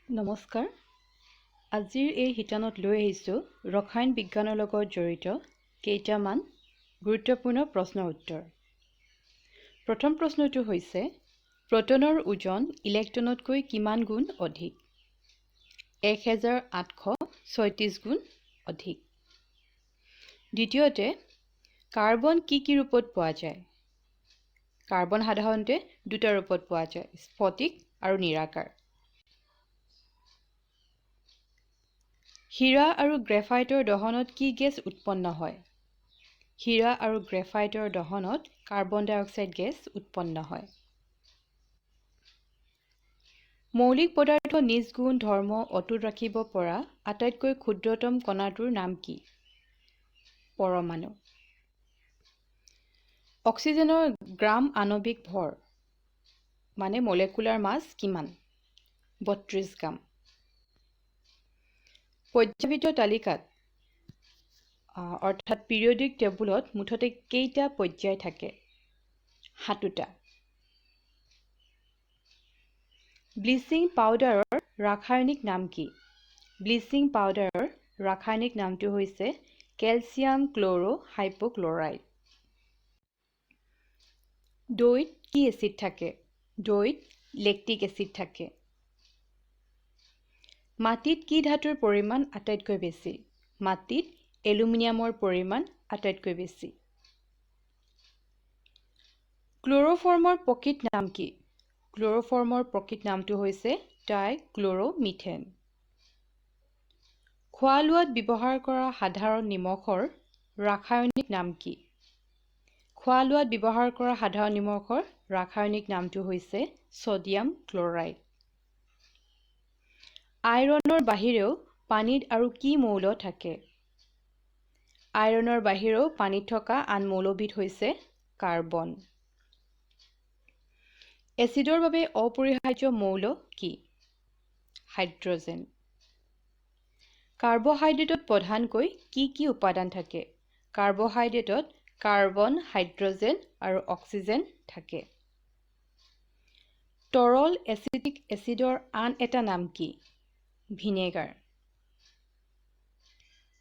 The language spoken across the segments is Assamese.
নমস্কাৰ। আজিৰ এই শিতানত লৈ আহিছোঁ ৰসায়ন বিজ্ঞানৰ লগত জড়িত কেইটামান গুৰুত্বপূৰ্ণ প্ৰশ্নৰ উত্তৰ। প্ৰথম প্ৰশ্নটো হৈছে প্ৰটনৰ ওজন ইলেক্ট্ৰনতকৈ কিমান গুণ অধিক? 1836 গুণ অধিক। দ্বিতীয়তে, কাৰ্বন কি ৰূপত পোৱা যায়? কাৰ্বন সাধাৰণতে দুটা ৰূপত পোৱা যায়, স্ফটিক আৰু নিৰাকাৰ। হীৰা আৰু গ্ৰেফাইটৰ দহনত কি গেছ উৎপন্ন হয়? হীৰা আৰু গ্ৰেফাইটৰ দহনত কাৰ্বন ডাই অক্সাইড গেছ উৎপন্ন হয়। মৌলিক পদাৰ্থ নিজ গুণ ধৰ্ম অটুট ৰাখিব পৰা আটাইতকৈ ক্ষুদ্ৰতম কণাটোৰ নাম কি? পৰমাণু। অক্সিজেনৰ গ্ৰাম আণৱিক ভৰ মানে মলেকুলাৰ মাছ কিমান? 32 গ্ৰাম। পৰ্যায়বৃত্ত তালিকাত অৰ্থাৎ পিৰিয়ডিক টেবুলত মুঠতে কেইটা পৰ্যায় থাকে? 7টা। ব্লিচিং পাউডাৰৰ ৰাসায়নিক নাম কি? ব্লিচিং পাউডাৰৰ ৰাসায়নিক নামটো হৈছে কেলছিয়াম ক্ল'ৰ' হাইপ'ক্লৰাইড। দৈত কি এচিড থাকে? দৈত লেক্টিক এচিড থাকে। মাটিত কি ধাতুৰ পৰিমাণ আটাইতকৈ বেছি? মাটিত এলুমিনিয়ামৰ পৰিমাণ আটাইতকৈ বেছি। ক্ল'ৰ'ফৰ্মৰ প্ৰকৃত নাম কি? ক্ল'ৰ'ফৰ্মৰ প্ৰকৃত নামটো হৈছে ট্ৰাইক্ল'ৰ'মিথেন। খোৱা লোৱাত ব্যৱহাৰ কৰা সাধাৰণ নিমখৰ ৰাসায়নিক নাম কি? খোৱা লোৱাত ব্যৱহাৰ কৰা সাধাৰণ নিমখৰ ৰাসায়নিক নামটো হৈছে ছ'ডিয়াম ক্লৰাইড। আইৰণৰ বাহিৰেও পানীত আৰু কি মৌল থাকে? আইৰণৰ বাহিৰেও পানীত থকা আন মৌলবিধ হৈছে কাৰ্বন। এচিডৰ বাবে অপৰিহাৰ্য মৌল কি? হাইড্ৰজেন। কাৰ্বহাইড্ৰেটত প্ৰধানকৈ কি উপাদান থাকে? কাৰ্বহাইড্ৰেটত কাৰ্বন, হাইড্ৰজেন আৰু অক্সিজেন থাকে। তৰল এচিটিক এচিডৰ আন এটা নাম কি? ভিনেগাৰ।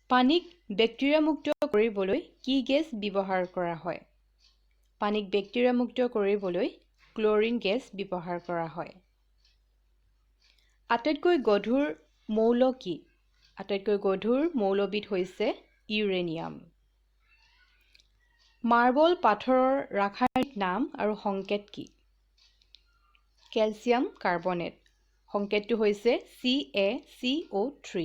পানীক বেক্টেৰিয়ামুক্ত কৰিবলৈ কি গেছ ব্যৱহাৰ কৰা হয়? পানীক বেক্টেৰিয়ামুক্ত কৰিবলৈ ক্লৰিন গেছ ব্যৱহাৰ কৰা হয়। আটাইতকৈ গধুৰ মৌল কি? আটাইতকৈ গধুৰ মৌলবিধ হৈছে ইউৰেনিয়াম। মাৰ্বল পাথৰৰ ৰাসায়নিক নাম আৰু সংকেত কি? Calcium carbonate. সংকেতটো হৈছে CaCO3।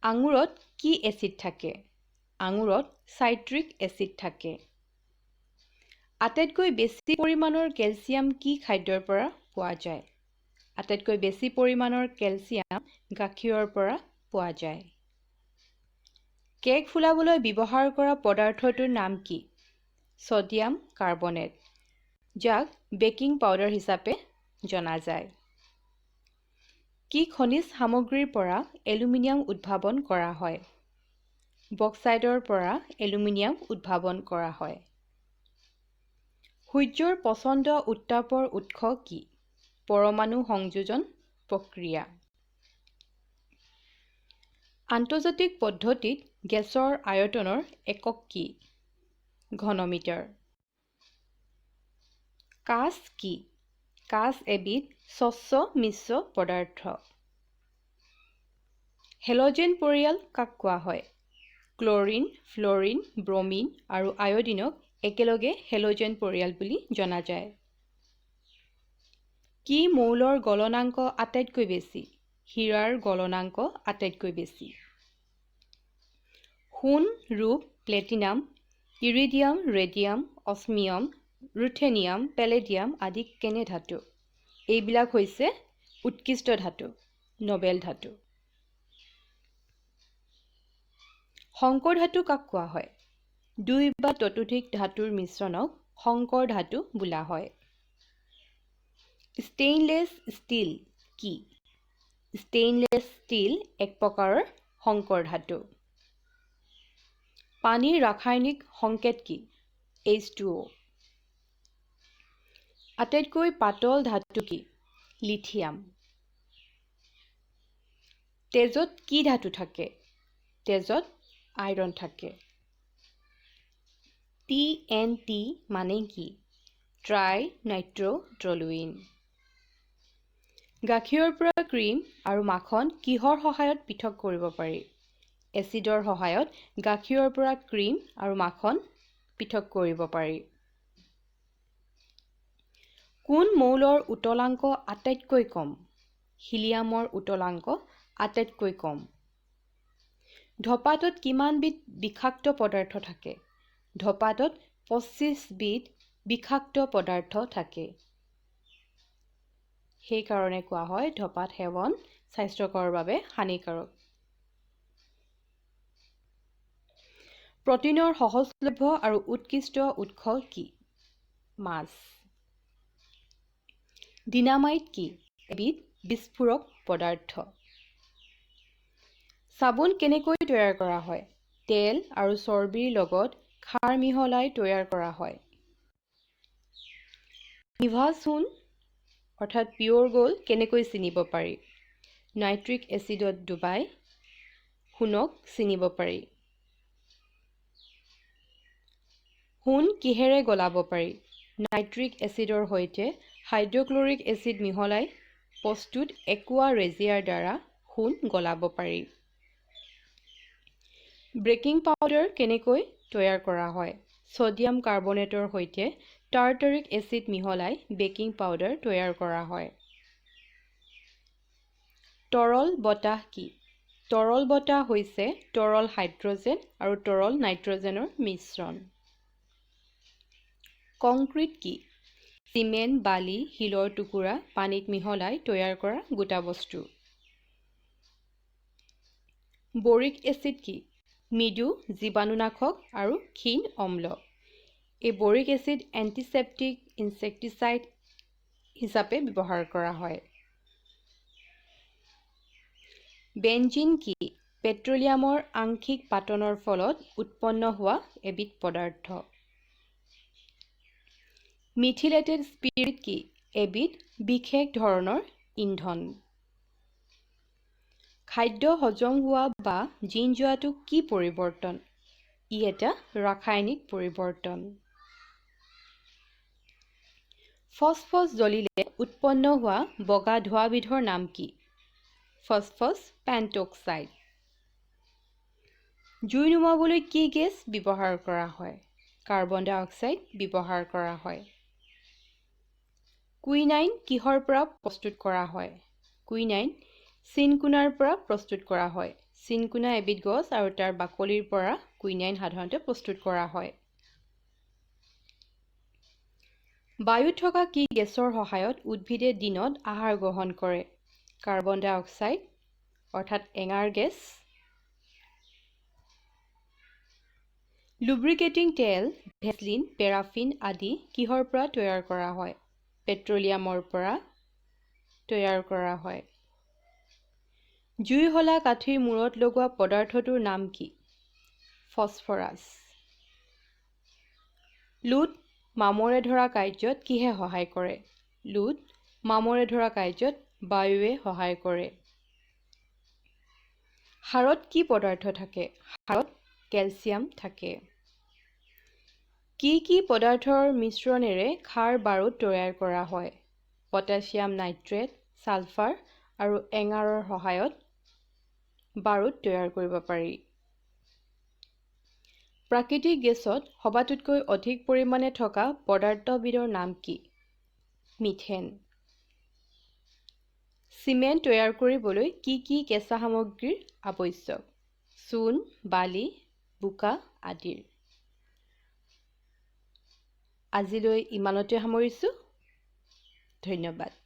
আঙুৰত কি এচিড থাকে? আঙুৰত চাইট্ৰিক এচিড থাকে। আটাইতকৈ বেছি পৰিমাণৰ কেলছিয়াম কি খাদ্যৰ পৰা পোৱা যায়? আটাইতকৈ বেছি পৰিমাণৰ কেলছিয়াম গাখীৰৰ পৰা পোৱা যায়। কেক ফুলাবলৈ ব্যৱহাৰ কৰা পদাৰ্থটোৰ নাম কি? ছ'ডিয়াম কাৰ্বনেট, যাক বেকিং পাউডাৰ হিচাপে জনা যায়। কি খনিজ সামগ্ৰীৰ পৰা এলুমিনিয়াম উদ্ভাৱন কৰা হয়? বক্সাইডৰ পৰা এলুমিনিয়াম উদ্ভাৱন কৰা হয়। সূৰ্যৰ পচন্দ উত্তাপৰ উৎস কি? পৰমাণু সংযোজন প্ৰক্ৰিয়া। আন্তৰ্জাতিক পদ্ধতিত গেছৰ আয়তনৰ একক কি? ঘনমিটাৰ। কাঁচ কি? কাঁচ এবিধ স্বচ্ছ মিশ্ৰ পদাৰ্থ। হেল'জেন পৰিয়াল কাক কোৱা হয়? ক্লৰিন, ফ্ল'ৰিন, ব্ৰমিন আৰু আয়ডিনক একেলগে হেল'জেন পৰিয়াল বুলি জনা যায়। কি মৌলৰ গলনাংক আটাইতকৈ বেছি? হীৰাৰ গলনাংক আটাইতকৈ বেছি। সোণ, ৰূপ, প্লেটিনাম, ইৰিডিয়াম, ৰেডিয়াম, অস্মিয়াম, ৰুথেনিয়াম, পেলেডিয়াম আদি কেনে ধাতু? এইবিলাক হৈছে উৎকৃষ্ট ধাতু, নবেল ধাতু। সংকৰ ধাতু কাক কোৱা হয়? দুই বা ততোধিক ধাতুৰ মিশ্ৰণক সংকৰ ধাতু বোলা হয়। ষ্টেইনলেছ ষ্টীল কি? ষ্টেইনলেছ ষ্টীল এক প্ৰকাৰৰ সংকৰ ধাতু। পানীৰ ৰাসায়নিক সংকেত কি? H2O। আটাইতকৈ পাতল ধাতু কি? লিথিয়াম। তেজত কি ধাতু থাকে? তেজত আইৰণ থাকে। TNT মানে কি? ট্ৰাই নাইট্ৰ'টলুইন। গাখীৰৰ পৰা ক্ৰীম আৰু মাখন কিহৰ সহায়ত পৃথক কৰিব পাৰি? এচিডৰ সহায়ত গাখীৰৰ পৰা ক্ৰীম আৰু মাখন পৃথক কৰিব পাৰি। কোন মৌলৰ উতলাংক আটাইতকৈ কম? হিলিয়ামৰ উতলাংক আটাইতকৈ কম। ধঁপাতত কিমানবিধ বিষাক্ত পদাৰ্থ থাকে? ধঁপাতত 25 বিধ বিষাক্ত পদাৰ্থ থাকে। সেইকাৰণে কোৱা হয় ধঁপাত সেৱন স্বাস্থ্যকৰ বাবে হানিকাৰক। প্ৰটিনৰ সহজলভ্য আৰু উৎকৃষ্ট উৎস কি? মাছ। ডিনামাইট কি? এবিধ বিস্ফোৰক পদাৰ্থ। চাবোন কেনেকৈ তৈয়াৰ কৰা হয়? তেল আৰু চৰ্বিৰ লগত খাৰ মিহলাই তৈয়াৰ কৰা হয়। নিভা চূণ অৰ্থাৎ পিয়ৰ গ'ল্ড কেনেকৈ চিনিব পাৰি? নাইট্ৰিক এচিডত ডুবাই সোণক চিনিব পাৰি। সোণ কিহেৰে গলাব পাৰি? নাইট্ৰিক এচিডৰ সৈতে হাইড্ৰক্লৰিক এচিড মিহলাই প্ৰস্তুত একুৱা ৰেজিয়াৰ দ্বাৰা সোণ গলাব পাৰি। বেকিং পাউডাৰ কেনেকৈ তৈয়াৰ কৰা হয়? ছডিয়াম কাৰ্বনেটৰ সৈতে টাৰ্টাৰিক এচিড মিহলাই বেকিং পাউডাৰ তৈয়াৰ কৰা হয়। তৰল বতাহ কি? তৰল বতাহ হৈছে তৰল হাইড্ৰজেন আৰু তৰল নাইট্ৰজেনৰ মিশ্ৰণ। কংক্ৰিট কি? চিমেণ্ট, বালি, শিলৰ টুকুৰা পানীত মিহলাই তৈয়াৰ কৰা গোটা বস্তু। বৰিক এচিড কি? মৃদু জীৱাণুনাশক আৰু ক্ষীণ অম্ল। এই বৰিক এচিড এণ্টিছেপ্টিক ইনছেক্টিচাইড হিচাপে ব্যৱহাৰ কৰা হয়। বেঞ্জিন কি? পেট্ৰলিয়ামৰ আংশিক পাতনৰ ফলত উৎপন্ন হোৱা এবিধ পদাৰ্থ। মিথিলেটেড স্পিৰিট কি? এবিধ বিশেষ ধৰণৰ ইন্ধন। খাদ্য হজম হোৱা বা জিন যোৱাটো কি পৰিৱৰ্তন? ই এটা ৰাসায়নিক পৰিৱৰ্তন। ফছফছ জ্বলিলে উৎপন্ন হোৱা বগা ধোঁৱাবিধৰ নাম কি? ফছফছ পেণ্টক্সাইড। জুই নুমুৱাবলৈ কি গেছ ব্যৱহাৰ কৰা হয়? কাৰ্বন ডাই অক্সাইড ব্যৱহাৰ কৰা হয়। কুইনাইন কিহৰ পৰা প্ৰস্তুত কৰা হয়? কুইনাইন চিনকোনাৰ পৰা প্ৰস্তুত কৰা হয়। চিনকোনা এবিধ গছ আৰু তাৰ বাকলিৰ পৰা কুইনাইন সাধাৰণতে প্ৰস্তুত কৰা হয়। বায়ুত থকা কি গেছৰ সহায়ত উদ্ভিদে দিনত আহাৰ গ্ৰহণ কৰে? কাৰ্বন ডাই অক্সাইড অৰ্থাৎ এঙাৰ গেছ। লুব্ৰিকেটিং তেল, ভেসলিন, পেৰাফিন আদি কিহৰ পৰা তৈয়াৰ কৰা হয়? পেট্ৰলিয়ামৰ পৰা তৈয়াৰ কৰা হয়। জুইশলা কাঠিৰ মূৰত লগোৱা পদাৰ্থটোৰ নাম কি? ফছফৰাছ। লুড মামৰে ধৰা কাৰ্যত কিহে সহায় কৰে? লুড মামৰে ধৰা কাৰ্যত বায়ুৱে সহায় কৰে। সাৰত কি পদাৰ্থ থাকে? সাৰত কেলচিয়াম থাকে। কি পদাৰ্থৰ মিশ্ৰণেৰে খাৰ বাৰুদ তৈয়াৰ কৰা হয়? পটাছিয়াম নাইট্ৰেট, ছালফাৰ আৰু এঙাৰৰ সহায়ত বাৰুদ তৈয়াৰ কৰিব পাৰি। প্ৰাকৃতিক গেছত সবাতোতকৈ অধিক পৰিমাণে থকা পদাৰ্থবিধৰ নাম কি? মিথেন। চিমেণ্ট তৈয়াৰ কৰিবলৈ কি কেঁচা সামগ্ৰীৰ আৱশ্যক? চূণ, বালি, বোকা আদিৰ। আজিলৈ ইমানতে সামৰিছোঁ। ধন্যবাদ।